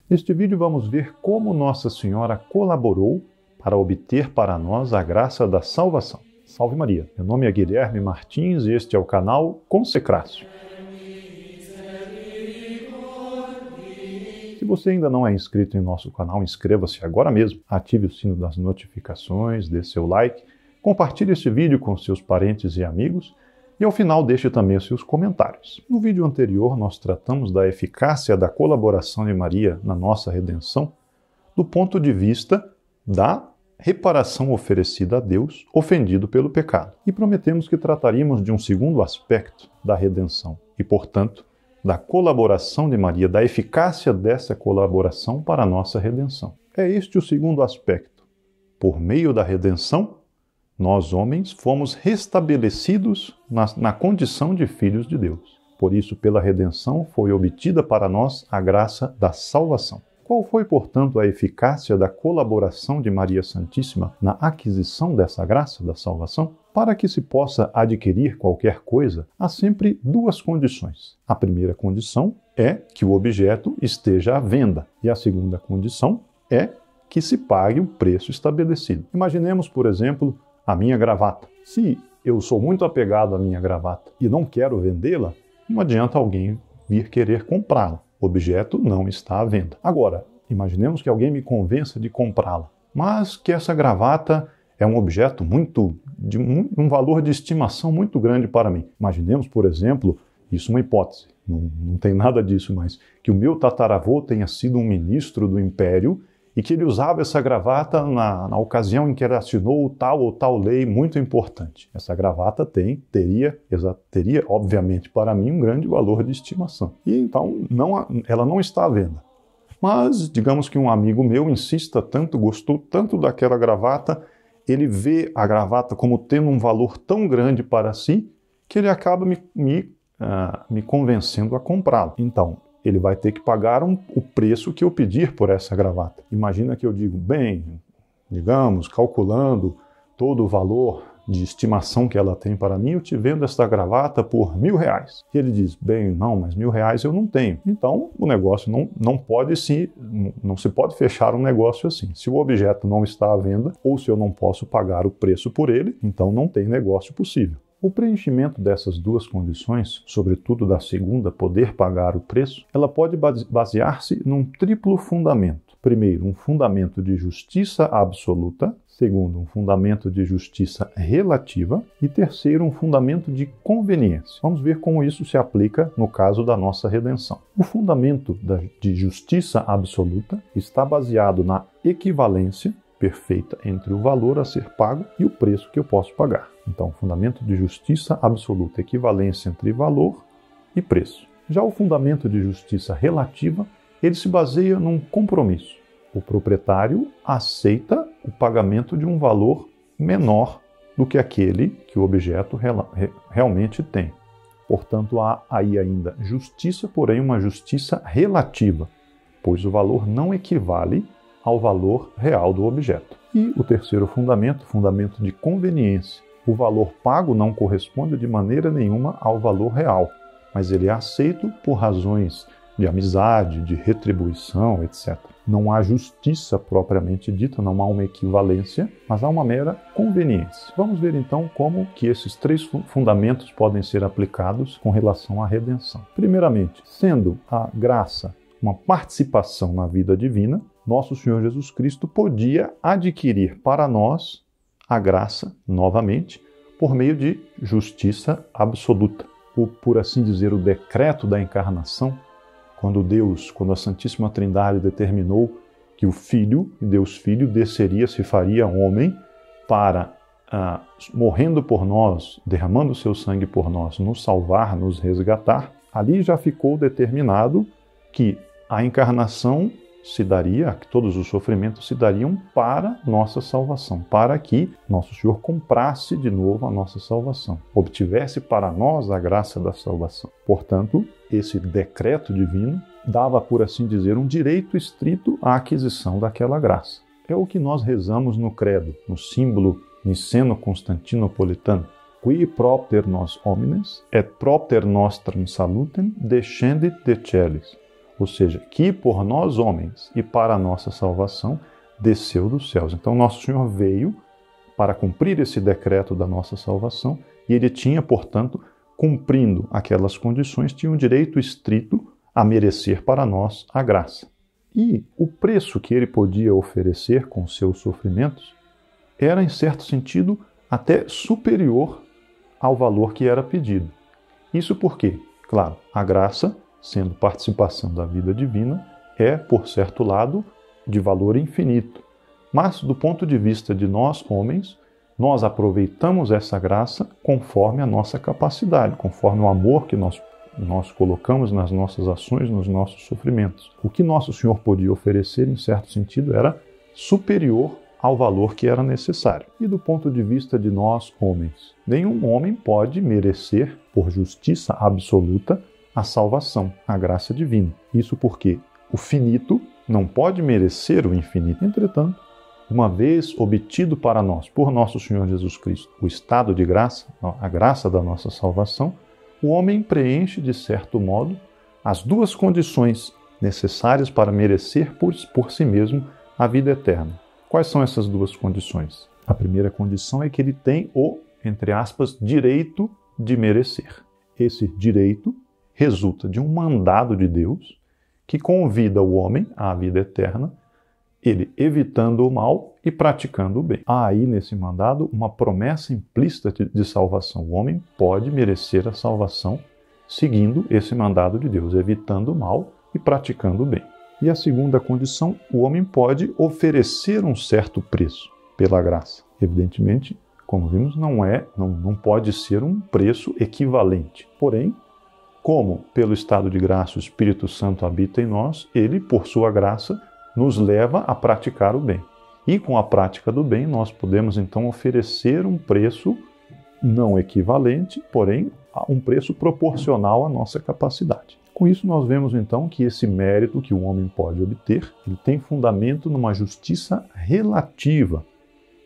Neste vídeo vamos ver como Nossa Senhora colaborou para obter para nós a graça da salvação. Salve Maria! Meu nome é Guilherme Martins e este é o canal Consecratio. Se você ainda não é inscrito em nosso canal, inscreva-se agora mesmo, ative o sino das notificações, dê seu like, compartilhe este vídeo com seus parentes e amigos e ao final deixe também os seus comentários. No vídeo anterior nós tratamos da eficácia da colaboração de Maria na nossa redenção do ponto de vista da reparação oferecida a Deus ofendido pelo pecado. E prometemos que trataríamos de um segundo aspecto da redenção e, portanto, da colaboração de Maria, da eficácia dessa colaboração para a nossa redenção. É este o segundo aspecto. Por meio da redenção, nós, homens, fomos restabelecidos na condição de filhos de Deus. Por isso, pela redenção, foi obtida para nós a graça da salvação. Qual foi, portanto, a eficácia da colaboração de Maria Santíssima na aquisição dessa graça da salvação? Para que se possa adquirir qualquer coisa, há sempre duas condições. A primeira condição é que o objeto esteja à venda, e a segunda condição é que se pague o preço estabelecido. Imaginemos, por exemplo, a minha gravata. Se eu sou muito apegado à minha gravata e não quero vendê-la, não adianta alguém vir querer comprá-la. O objeto não está à venda. Agora, imaginemos que alguém me convença de comprá-la, mas que essa gravata é um objeto de um valor de estimação muito grande para mim. Imaginemos, por exemplo, isso é uma hipótese, não tem nada disso, mas que o meu tataravô tenha sido um ministro do Império e que ele usava essa gravata na ocasião em que ele assinou tal ou tal lei muito importante. Essa gravata teria, obviamente, para mim, um grande valor de estimação. E então, ela não está à venda. Mas, digamos que um amigo meu insista tanto, gostou tanto daquela gravata, ele vê a gravata como tendo um valor tão grande para si, que ele acaba me convencendo a comprá-la. Então, ele vai ter que pagar o preço que eu pedir por essa gravata. Imagina que eu digo, digamos, calculando todo o valor de estimação que ela tem para mim, eu te vendo esta gravata por R$1.000. E ele diz, não, mas R$1.000 eu não tenho. Então, o negócio não se pode fechar um negócio assim. Se o objeto não está à venda, ou se eu não posso pagar o preço por ele, então não tem negócio possível. O preenchimento dessas duas condições, sobretudo da segunda, poder pagar o preço, ela pode basear-se num triplo fundamento. Primeiro, um fundamento de justiça absoluta. Segundo, um fundamento de justiça relativa. E terceiro, um fundamento de conveniência. Vamos ver como isso se aplica no caso da nossa redenção. O fundamento de justiça absoluta está baseado na equivalência perfeita entre o valor a ser pago e o preço que eu posso pagar. Então, fundamento de justiça absoluta, equivalência entre valor e preço. Já o fundamento de justiça relativa, ele se baseia num compromisso. O proprietário aceita o pagamento de um valor menor do que aquele que o objeto realmente tem. Portanto, há aí ainda justiça, porém uma justiça relativa, pois o valor não equivale ao valor real do objeto. E o terceiro fundamento de conveniência. O valor pago não corresponde de maneira nenhuma ao valor real, mas ele é aceito por razões de amizade, de retribuição, etc. Não há justiça propriamente dita, não há uma equivalência, mas há uma mera conveniência. Vamos ver então como que esses três fundamentos podem ser aplicados com relação à redenção. Primeiramente, sendo a graça uma participação na vida divina, nosso Senhor Jesus Cristo podia adquirir para nós a graça, novamente, por meio de justiça absoluta. Ou, por assim dizer, o decreto da encarnação, quando a Santíssima Trindade determinou que o Filho, Deus Filho, desceria, se faria homem para, morrendo por nós, derramando seu sangue por nós, nos salvar, nos resgatar, ali já ficou determinado que a encarnação se daria, que todos os sofrimentos se dariam para nossa salvação, para que nosso Senhor comprasse de novo a nossa salvação, obtivesse para nós a graça da salvação. Portanto, esse decreto divino dava, por assim dizer, um direito estrito à aquisição daquela graça. É o que nós rezamos no credo, no símbolo niceno-constantinopolitano. Qui propter nos homines et propter nostram salutem descendit de celis. ou seja, que por nós homens e para a nossa salvação desceu dos céus. Então nosso Senhor veio para cumprir esse decreto da nossa salvação e ele tinha, portanto, cumprindo aquelas condições, tinha um direito estrito a merecer para nós a graça. E o preço que ele podia oferecer com seus sofrimentos era, em certo sentido, até superior ao valor que era pedido. Isso porque, claro, a graça, sendo participação da vida divina, é, por certo lado, de valor infinito. Mas, do ponto de vista de nós, homens, nós aproveitamos essa graça conforme a nossa capacidade, conforme o amor que nós colocamos nas nossas ações, nos nossos sofrimentos. O que nosso Senhor podia oferecer, em certo sentido, era superior ao valor que era necessário. E do ponto de vista de nós, homens, nenhum homem pode merecer, por justiça absoluta, a salvação, a graça divina. Isso porque o finito não pode merecer o infinito. Entretanto, uma vez obtido para nós, por nosso Senhor Jesus Cristo, o estado de graça, a graça da nossa salvação, o homem preenche, de certo modo, as duas condições necessárias para merecer por si mesmo a vida eterna. Quais são essas duas condições? A primeira condição é que ele tem o, entre aspas, direito de merecer. Esse direito resulta de um mandado de Deus que convida o homem à vida eterna, ele evitando o mal e praticando o bem. Há aí nesse mandado uma promessa implícita de salvação. O homem pode merecer a salvação seguindo esse mandado de Deus, evitando o mal e praticando o bem. E a segunda condição, o homem pode oferecer um certo preço pela graça. Evidentemente, como vimos, não pode ser um preço equivalente. Porém, como pelo estado de graça o Espírito Santo habita em nós, ele, por sua graça, nos leva a praticar o bem. E com a prática do bem, nós podemos então oferecer um preço não equivalente, porém, um preço proporcional à nossa capacidade. Com isso, nós vemos então que esse mérito que o homem pode obter, ele tem fundamento numa justiça relativa.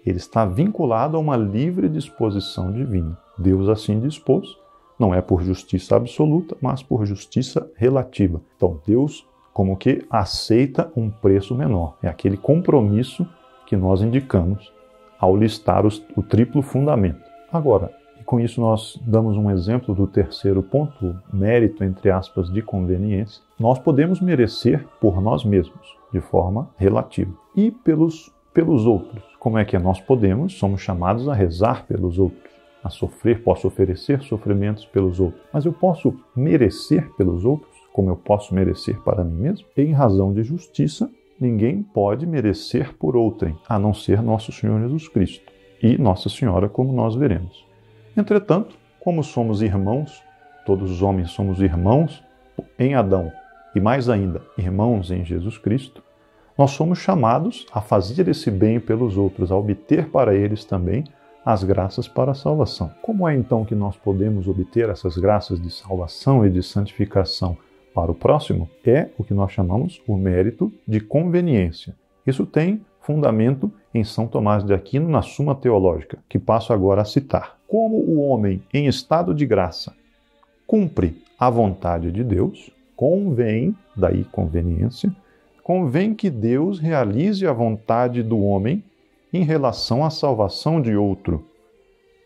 Ele está vinculado a uma livre disposição divina. Deus assim dispôs, não é por justiça absoluta, mas por justiça relativa. Então, Deus como que aceita um preço menor. É aquele compromisso que nós indicamos ao listar o triplo fundamento. Agora, e com isso nós damos um exemplo do terceiro ponto, mérito, entre aspas, de conveniência. Nós podemos merecer por nós mesmos, de forma relativa. E pelos outros. Como é que nós podemos? Somos chamados a rezar pelos outros, a sofrer, posso oferecer sofrimentos pelos outros. Mas eu posso merecer pelos outros, como eu posso merecer para mim mesmo? Em razão de justiça, ninguém pode merecer por outrem, a não ser nosso Senhor Jesus Cristo e Nossa Senhora, como nós veremos. Entretanto, como somos irmãos, todos os homens somos irmãos em Adão e mais ainda, irmãos em Jesus Cristo, nós somos chamados a fazer esse bem pelos outros, a obter para eles também as graças para a salvação. Como é então que nós podemos obter essas graças de salvação e de santificação para o próximo? É o que nós chamamos o mérito de conveniência. Isso tem fundamento em São Tomás de Aquino na Suma Teológica, que passo agora a citar. Como o homem em estado de graça cumpre a vontade de Deus, convém, daí conveniência, convém que Deus realize a vontade do homem em relação à salvação de outro,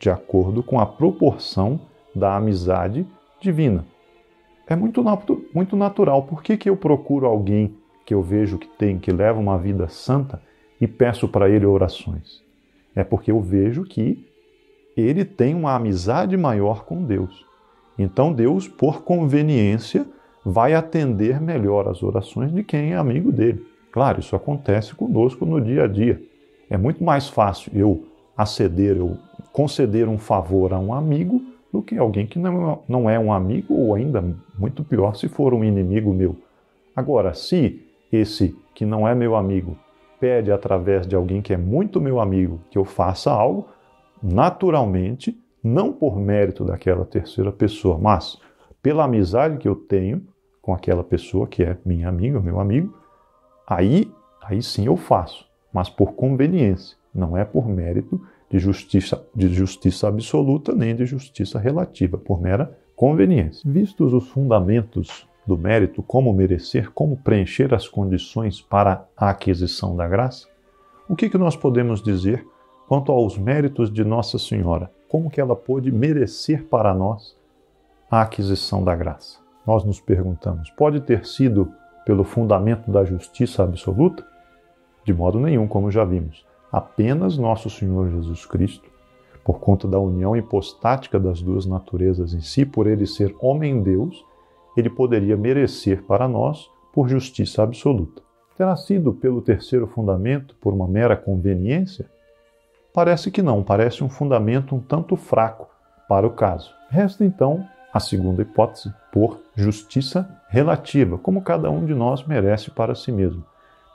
de acordo com a proporção da amizade divina. É muito natural. Por que eu procuro alguém que eu vejo que leva uma vida santa e peço para ele orações? É porque eu vejo que ele tem uma amizade maior com Deus. Então Deus, por conveniência, vai atender melhor as orações de quem é amigo dele. Claro, isso acontece conosco no dia a dia. É muito mais fácil eu conceder um favor a um amigo do que alguém que não é um amigo, ou ainda muito pior, se for um inimigo meu. Agora, se esse que não é meu amigo pede através de alguém que é muito meu amigo que eu faça algo, naturalmente, não por mérito daquela terceira pessoa, mas pela amizade que eu tenho com aquela pessoa que é minha amiga, meu amigo, aí sim eu faço, mas por conveniência, não é por mérito de justiça absoluta nem de justiça relativa, por mera conveniência. Vistos os fundamentos do mérito, como merecer, como preencher as condições para a aquisição da graça? O que nós podemos dizer quanto aos méritos de Nossa Senhora? Como que ela pôde merecer para nós a aquisição da graça? Nós nos perguntamos, pode ter sido pelo fundamento da justiça absoluta? De modo nenhum, como já vimos. Apenas nosso Senhor Jesus Cristo, por conta da união hipostática das duas naturezas em si, por ele ser homem-Deus, ele poderia merecer para nós por justiça absoluta. Terá sido pelo terceiro fundamento, por uma mera conveniência? Parece que não, parece um fundamento um tanto fraco para o caso. Resta então a segunda hipótese, por justiça relativa, como cada um de nós merece para si mesmo.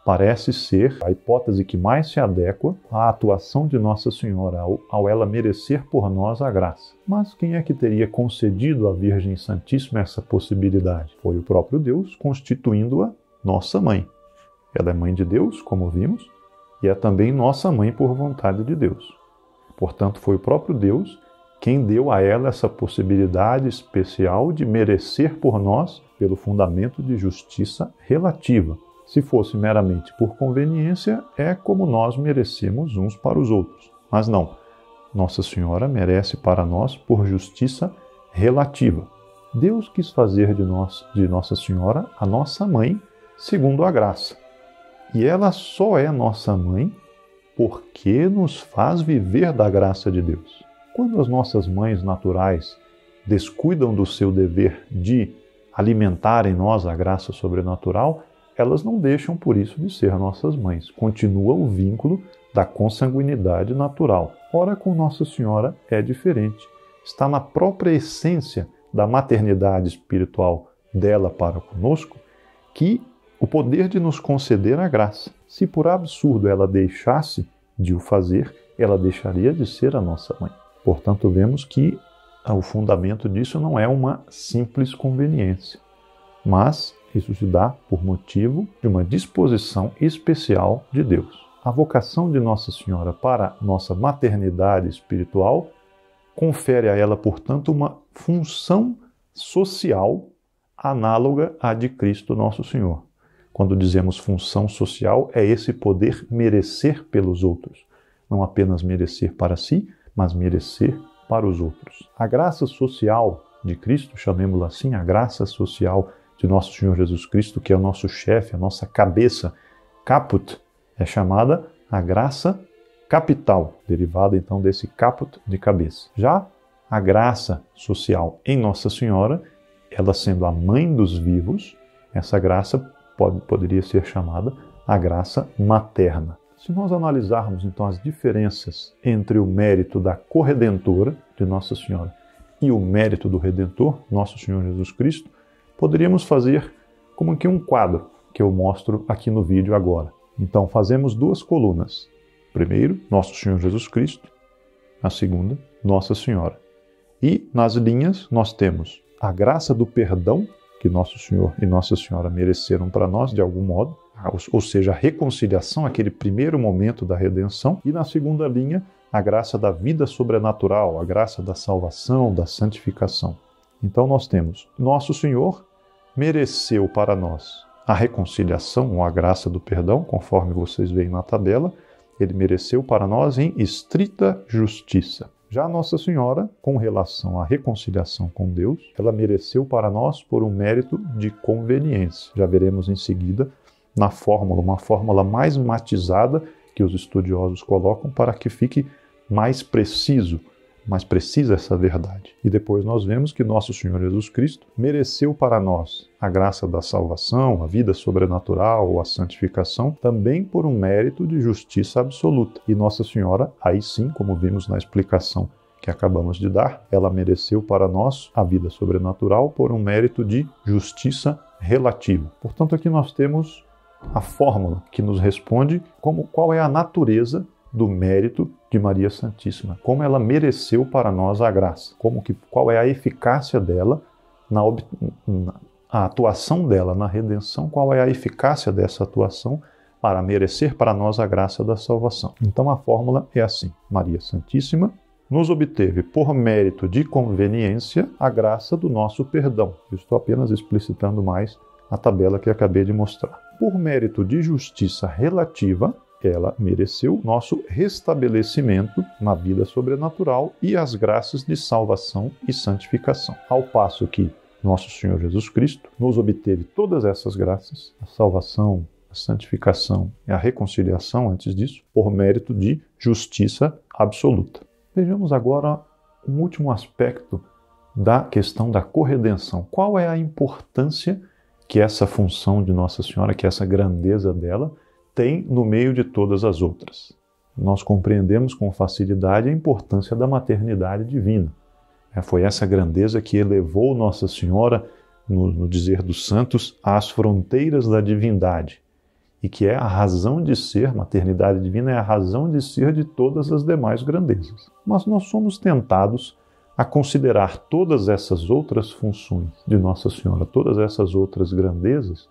Parece ser a hipótese que mais se adequa à atuação de Nossa Senhora, ao ela merecer por nós a graça. Mas quem é que teria concedido à Virgem Santíssima essa possibilidade? Foi o próprio Deus, constituindo-a nossa mãe. Ela é mãe de Deus, como vimos, e é também nossa mãe por vontade de Deus. Portanto, foi o próprio Deus quem deu a ela essa possibilidade especial de merecer por nós pelo fundamento de justiça relativa. Se fosse meramente por conveniência, é como nós merecemos uns para os outros. Mas não, Nossa Senhora merece para nós por justiça relativa. Deus quis fazer de Nossa Senhora a nossa mãe segundo a graça. E ela só é nossa mãe porque nos faz viver da graça de Deus. Quando as nossas mães naturais descuidam do seu dever de alimentar em nós a graça sobrenatural, elas não deixam por isso de ser nossas mães. Continua o vínculo da consanguinidade natural. Ora, com Nossa Senhora é diferente. Está na própria essência da maternidade espiritual dela para conosco que o poder de nos conceder a graça. Se por absurdo ela deixasse de o fazer, ela deixaria de ser a nossa mãe. Portanto, vemos que o fundamento disso não é uma simples conveniência, mas isso se dá por motivo de uma disposição especial de Deus. A vocação de Nossa Senhora para nossa maternidade espiritual confere a ela, portanto, uma função social análoga à de Cristo Nosso Senhor. Quando dizemos função social, é esse poder merecer pelos outros. Não apenas merecer para si, mas merecer para os outros. A graça social de Cristo, chamemos-la assim, a graça social de Nosso Senhor Jesus Cristo, que é o nosso chefe, a nossa cabeça, caput, é chamada a graça capital, derivada então desse caput de cabeça. Já a graça social em Nossa Senhora, ela sendo a mãe dos vivos, essa graça poderia ser chamada a graça materna. Se nós analisarmos então as diferenças entre o mérito da corredentora de Nossa Senhora e o mérito do Redentor, Nosso Senhor Jesus Cristo, poderíamos fazer como que um quadro que eu mostro aqui no vídeo agora. Então fazemos duas colunas. Primeiro, Nosso Senhor Jesus Cristo. A segunda, Nossa Senhora. E nas linhas nós temos a graça do perdão que Nosso Senhor e Nossa Senhora mereceram para nós de algum modo, ou seja, a reconciliação, aquele primeiro momento da redenção. E na segunda linha, a graça da vida sobrenatural, a graça da salvação, da santificação. Então nós temos Nosso Senhor mereceu para nós a reconciliação ou a graça do perdão, conforme vocês veem na tabela, ele mereceu para nós em estrita justiça. Já Nossa Senhora, com relação à reconciliação com Deus, ela mereceu para nós por um mérito de conveniência. Já veremos em seguida na fórmula, uma fórmula mais matizada que os estudiosos colocam para que fique mais precisa essa verdade. E depois nós vemos que Nosso Senhor Jesus Cristo mereceu para nós a graça da salvação, a vida sobrenatural ou a santificação, também por um mérito de justiça absoluta. E Nossa Senhora, aí sim, como vimos na explicação que acabamos de dar, ela mereceu para nós a vida sobrenatural por um mérito de justiça relativa. Portanto, aqui nós temos a fórmula que nos responde qual é a natureza do mérito de Maria Santíssima, como ela mereceu para nós a graça, qual é a eficácia dela, a atuação dela na redenção, qual é a eficácia dessa atuação para merecer para nós a graça da salvação. Então a fórmula é assim: Maria Santíssima nos obteve, por mérito de conveniência, a graça do nosso perdão. Eu estou apenas explicitando mais a tabela que acabei de mostrar. Por mérito de justiça relativa, ela mereceu nosso restabelecimento na vida sobrenatural e as graças de salvação e santificação. Ao passo que nosso Senhor Jesus Cristo nos obteve todas essas graças, a salvação, a santificação e a reconciliação antes disso, por mérito de justiça absoluta. Vejamos agora um último aspecto da questão da corredenção. Qual é a importância que essa função de Nossa Senhora, que essa grandeza dela, tem no meio de todas as outras? Nós compreendemos com facilidade a importância da maternidade divina. Foi essa grandeza que elevou Nossa Senhora, no dizer dos santos, às fronteiras da divindade. E que é a razão de ser, maternidade divina é a razão de ser de todas as demais grandezas. Mas nós somos tentados a considerar todas essas outras funções de Nossa Senhora, todas essas outras grandezas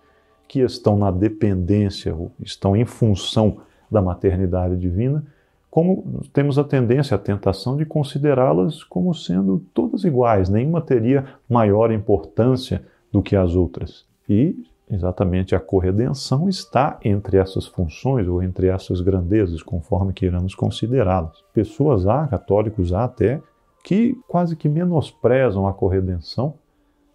que estão na dependência, ou estão em função da maternidade divina, como temos a tendência, a tentação de considerá-las como sendo todas iguais, nenhuma teria maior importância do que as outras. E exatamente a corredenção está entre essas funções ou entre essas grandezas, conforme queiramos considerá-las. Pessoas há, católicos há até, que quase que menosprezam a corredenção,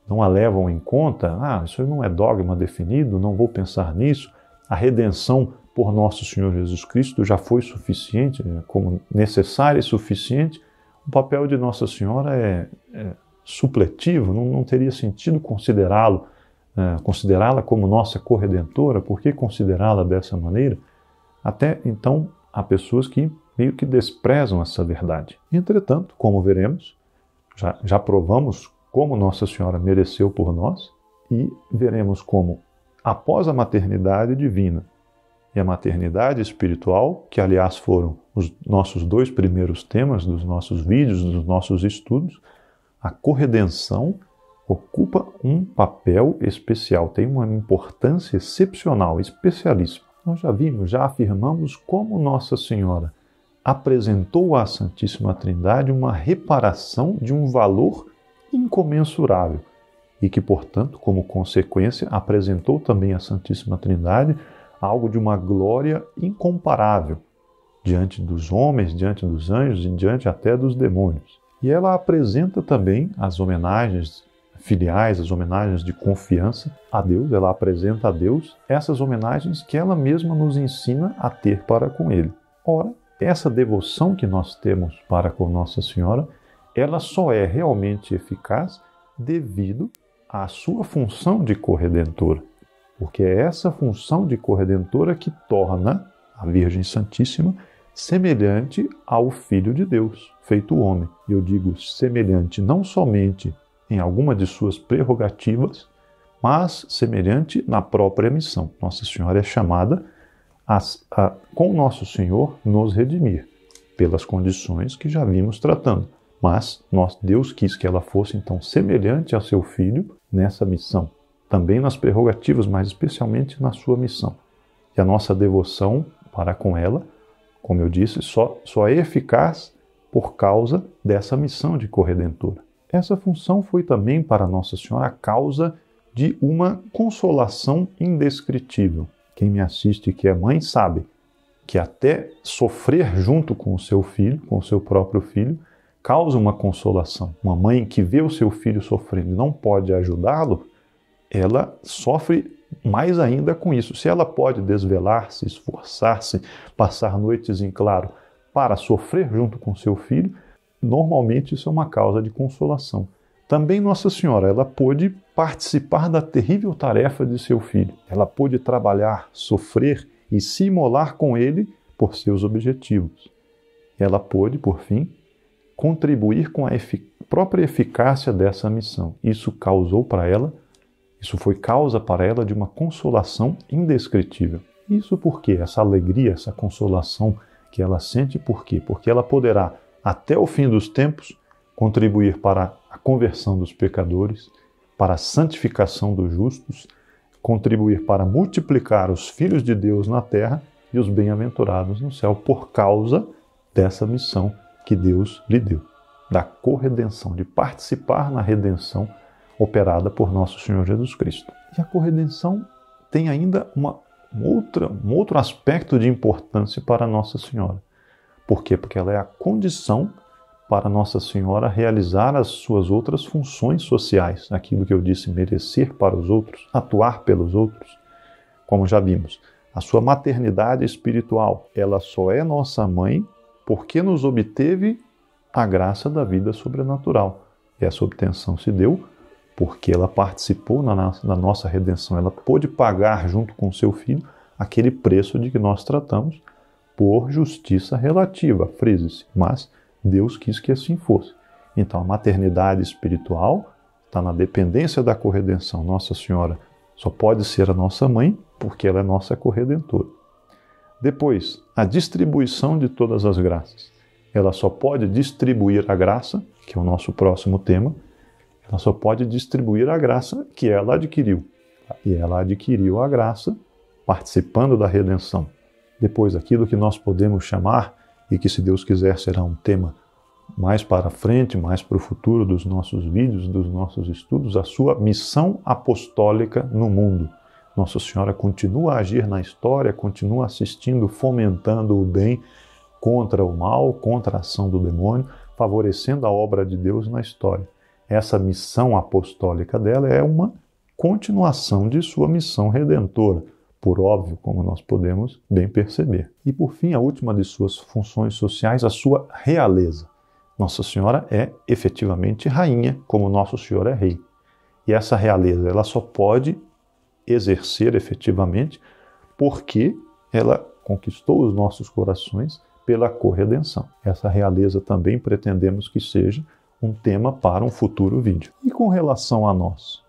não a levam em conta. Isso não é dogma definido, não vou pensar nisso. A redenção por nosso Senhor Jesus Cristo já foi suficiente, como necessária e suficiente. O papel de Nossa Senhora é supletivo, não teria sentido considerá-la como nossa corredentora. Por que considerá-la dessa maneira? Até então, há pessoas que meio que desprezam essa verdade. Entretanto, como veremos, já provamos como Nossa Senhora mereceu por nós e veremos como, após a maternidade divina e a maternidade espiritual, que aliás foram os nossos dois primeiros temas dos nossos vídeos, dos nossos estudos, a corredenção ocupa um papel especial, tem uma importância excepcional, especialíssima. Nós já afirmamos como Nossa Senhora apresentou à Santíssima Trindade uma reparação de um valor incomensurável e que, portanto, como consequência, apresentou também à Santíssima Trindade algo de uma glória incomparável diante dos homens, diante dos anjos e diante até dos demônios. E ela apresenta também as homenagens filiais, as homenagens de confiança a Deus. Ela apresenta a Deus essas homenagens que ela mesma nos ensina a ter para com Ele. Ora, essa devoção que nós temos para com Nossa Senhora, ela só é realmente eficaz devido à sua função de corredentora. Porque é essa função de corredentora que torna a Virgem Santíssima semelhante ao Filho de Deus, feito homem. E eu digo semelhante não somente em alguma de suas prerrogativas, mas semelhante na própria missão. Nossa Senhora é chamada com Nosso Senhor nos redimir, pelas condições que já vimos tratando. Mas Deus quis que ela fosse então semelhante ao seu Filho nessa missão, também nas prerrogativas, mas especialmente na sua missão. E a nossa devoção para com ela, como eu disse, só é eficaz por causa dessa missão de corredentora. Essa função foi também para Nossa Senhora a causa de uma consolação indescritível. Quem me assiste que é mãe sabe que até sofrer junto com o seu filho, com o seu próprio filho, causa uma consolação. Uma mãe que vê o seu filho sofrendo e não pode ajudá-lo, ela sofre mais ainda com isso. Se ela pode desvelar-se, esforçar-se, passar noites em claro para sofrer junto com seu filho, normalmente isso é uma causa de consolação. Também Nossa Senhora, ela pôde participar da terrível tarefa de seu filho. Ela pôde trabalhar, sofrer e se imolar com ele por seus objetivos. Ela pôde, por fim, contribuir com a própria eficácia dessa missão. Isso foi causa para ela de uma consolação indescritível. Isso porque essa alegria, essa consolação que ela sente, por quê? Porque ela poderá, até o fim dos tempos, contribuir para a conversão dos pecadores, para a santificação dos justos, contribuir para multiplicar os filhos de Deus na terra e os bem-aventurados no céu, por causa dessa missão que Deus lhe deu, da corredenção, de participar na redenção operada por nosso Senhor Jesus Cristo. E a corredenção tem ainda um outro aspecto de importância para Nossa Senhora. Por quê? Porque ela é a condição para Nossa Senhora realizar as suas outras funções sociais, aquilo que eu disse, merecer para os outros, atuar pelos outros. Como já vimos, a sua maternidade espiritual, ela só é nossa mãe porque nos obteve a graça da vida sobrenatural. E essa obtenção se deu porque ela participou na nossa redenção. Ela pôde pagar junto com seu filho aquele preço de que nós tratamos por justiça relativa, frise-se, mas Deus quis que assim fosse. Então a maternidade espiritual está na dependência da corredenção. Nossa Senhora só pode ser a nossa mãe porque ela é nossa corredentora. Depois, a distribuição de todas as graças. Ela só pode distribuir a graça, que é o nosso próximo tema, ela só pode distribuir a graça que ela adquiriu. E ela adquiriu a graça participando da redenção. Depois, aquilo que nós podemos chamar, e que se Deus quiser será um tema mais para frente, mais para o futuro dos nossos vídeos, dos nossos estudos, a sua missão apostólica no mundo. Nossa Senhora continua a agir na história, continua assistindo, fomentando o bem contra o mal, contra a ação do demônio, favorecendo a obra de Deus na história. Essa missão apostólica dela é uma continuação de sua missão redentora, por óbvio, como nós podemos bem perceber. E por fim, a última de suas funções sociais, a sua realeza. Nossa Senhora é efetivamente rainha, como Nosso Senhor é rei. E essa realeza, ela só pode exercer efetivamente porque ela conquistou os nossos corações pela corredenção. Essa realeza também pretendemos que seja um tema para um futuro vídeo. E com relação a nós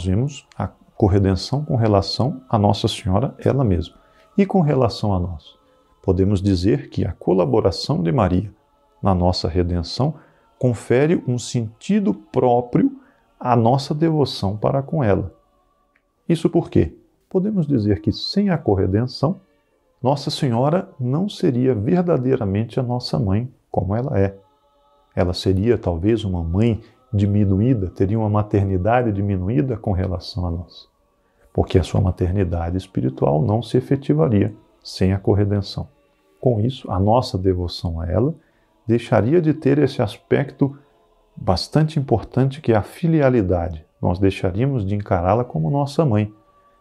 vimos a corredenção com relação a Nossa Senhora ela mesma. E com relação a nós, podemos dizer que a colaboração de Maria na nossa redenção confere um sentido próprio à nossa devoção para com ela. Isso por quê? Podemos dizer que sem a corredenção, Nossa Senhora não seria verdadeiramente a nossa mãe, como ela é. Ela seria talvez uma mãe diminuída, teria uma maternidade diminuída com relação a nós, porque a sua maternidade espiritual não se efetivaria sem a corredenção. Com isso, a nossa devoção a ela deixaria de ter esse aspecto bastante importante que é a filialidade. Nós deixaríamos de encará-la como nossa mãe.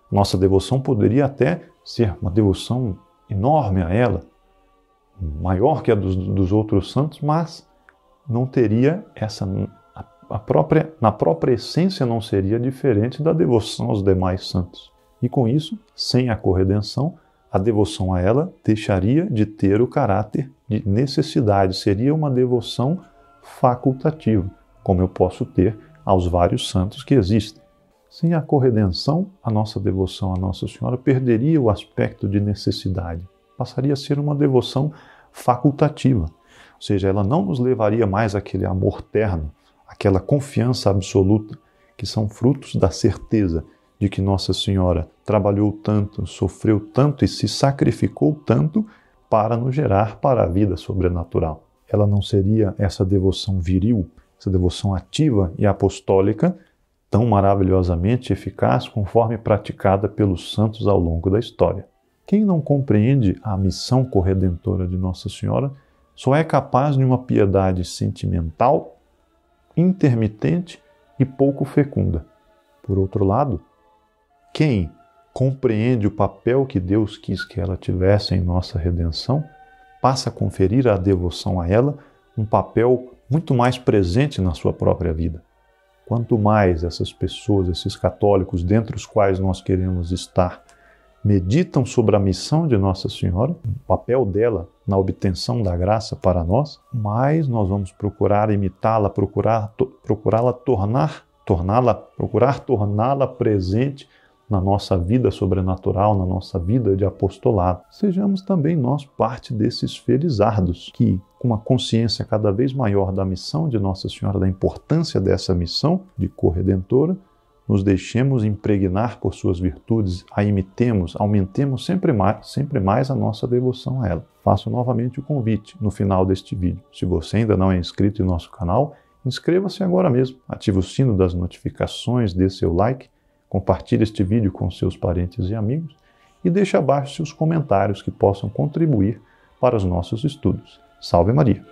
Nossa devoção poderia até ser uma devoção enorme a ela, maior que a dos outros santos, mas não teria essa, na própria essência não seria diferente da devoção aos demais santos. E com isso, sem a corredenção, a devoção a ela deixaria de ter o caráter de necessidade, seria uma devoção facultativa, como eu posso ter aos vários santos que existem. Sem a corredenção, a nossa devoção a Nossa Senhora perderia o aspecto de necessidade, passaria a ser uma devoção facultativa, ou seja, ela não nos levaria mais àquele amor terno, aquela confiança absoluta, que são frutos da certeza de que Nossa Senhora trabalhou tanto, sofreu tanto e se sacrificou tanto para nos gerar para a vida sobrenatural. Ela não seria essa devoção viril, essa devoção ativa e apostólica, tão maravilhosamente eficaz conforme praticada pelos santos ao longo da história. Quem não compreende a missão corredentora de Nossa Senhora só é capaz de uma piedade sentimental, intermitente e pouco fecunda. Por outro lado, quem compreende o papel que Deus quis que ela tivesse em nossa redenção, passa a conferir à devoção a ela um papel muito mais presente na sua própria vida. Quanto mais essas pessoas, esses católicos, dentre os quais nós queremos estar, meditam sobre a missão de Nossa Senhora, o papel dela na obtenção da graça para nós, mais nós vamos procurar imitá-la, procurar torná-la presente na nossa vida sobrenatural, na nossa vida de apostolado. Sejamos também nós parte desses felizardos que, com uma consciência cada vez maior da missão de Nossa Senhora, da importância dessa missão de corredentora, nos deixemos impregnar por suas virtudes, a imitemos, aumentemos sempre mais a nossa devoção a ela. Faço novamente o convite no final deste vídeo. Se você ainda não é inscrito em nosso canal, inscreva-se agora mesmo, ative o sino das notificações, dê seu like, compartilhe este vídeo com seus parentes e amigos e deixe abaixo seus comentários que possam contribuir para os nossos estudos. Salve Maria!